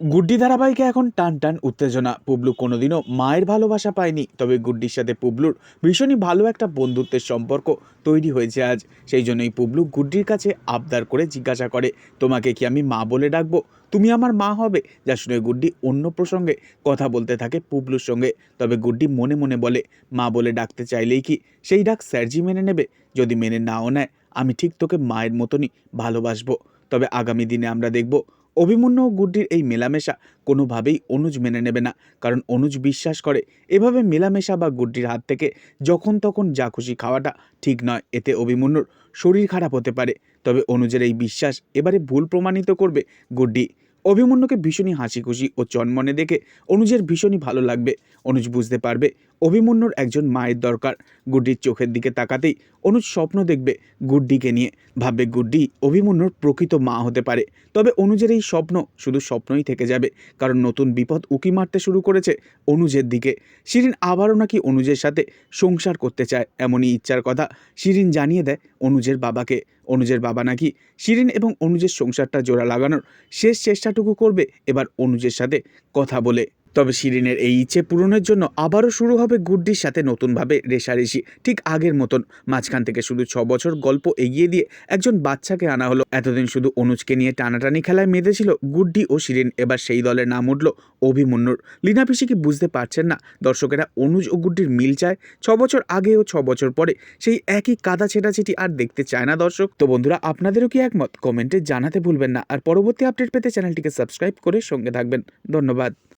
গুড্ডি ধারাবাহিকে এখন টান টান উত্তেজনা। পুবলু কোনোদিনও মায়ের ভালোবাসা পায়নি, তবে গুড্ডির সাথে পুবলুর ভীষণই ভালো একটা বন্ধুত্বের সম্পর্ক তৈরি হয়েছে আজ। সেই জন্যই পুবলু গুড্ডির কাছে আবদার করে জিজ্ঞাসা করে, তোমাকে কি আমি মা বলে ডাকবো? তুমি আমার মা হবে? যা শুনে গুড্ডি অন্য প্রসঙ্গে কথা বলতে থাকে পুবলুর সঙ্গে। তবে গুড্ডি মনে মনে বলে, মা বলে ডাকতে চাইলেই কি সেই ডাক স্যারজি মেনে নেবে? যদি মেনে নাও নেয়, আমি ঠিক তোকে মায়ের মতনই ভালোবাসবো। তবে আগামী দিনে আমরা দেখব অভিমন্যু ও গুড্ডির এই মেলামেশা কোনোভাবেই অনুজ মেনে নেবে না। কারণ অনুজ বিশ্বাস করে এভাবে মেলামেশা বা গুড্ডির হাত থেকে যখন তখন যা খুশি খাওয়াটা ঠিক নয়, এতে অভিমন্যুর শরীর খারাপ হতে পারে। তবে অনুজের এই বিশ্বাস এবারে ভুল প্রমাণিত করবে গুড্ডি। অভিমন্যুকে ভীষণই হাসি খুশি ও চনমনে দেখে অনুজের ভীষণই ভালো লাগবে। অনুজ বুঝতে পারবে অভিমন্যুর একজন মায়ের দরকার। গুড্ডির চোখের দিকে তাকাতেই অনুজ স্বপ্ন দেখবে গুড্ডিকে নিয়ে, ভাববে গুড্ডি অভিমন্যুর প্রকৃত মা হতে পারে। তবে অনুজের এই স্বপ্ন শুধু স্বপ্নই থেকে যাবে, কারণ নতুন বিপদ উকি মারতে শুরু করেছে অনুজের দিকে। শিরিন আবারও নাকি অনুজের সাথে সংসার করতে চায়, এমনই ইচ্ছার কথা শিরিন জানিয়ে দেয় অনুজের বাবাকে। অনুজের বাবা নাকি শিরিন এবং অনুজের সংসারটা জোড়া লাগানোর শেষ চেষ্টাটুকু করবে এবার অনুজের সাথে কথা বলে। তবে শিরিনের এই ইচ্ছে পূরণের জন্য আবারও শুরু হবে গুড্ডির সাথে নতুনভাবে রেষারেষি, ঠিক আগের মতন। মাঝখান থেকে শুধু 6 বছর গল্প এগিয়ে দিয়ে একজন বাচ্চাকে আনা হলো। এতদিন শুধু অনুজকে নিয়ে টানাটানি খেলায় মেতেছিল গুড্ডি ও শিরিন, এবার সেই দলের নাম উঠল অভিমন্যুর। লীনা পিসি কি বুঝতে পারছেন না দর্শকেরা অনুজ ও গুড্ডির মিল চায়? 6 বছর আগে ও 6 বছর পরে সেই একই কাদা ছেটাছেটি আর দেখতে চায় না দর্শক। তো বন্ধুরা, আপনাদেরও কি একমত? কমেন্টে জানাতে ভুলবেন না। আর পরবর্তী আপডেট পেতে চ্যানেলটিকে সাবস্ক্রাইব করে সঙ্গে থাকবেন। ধন্যবাদ।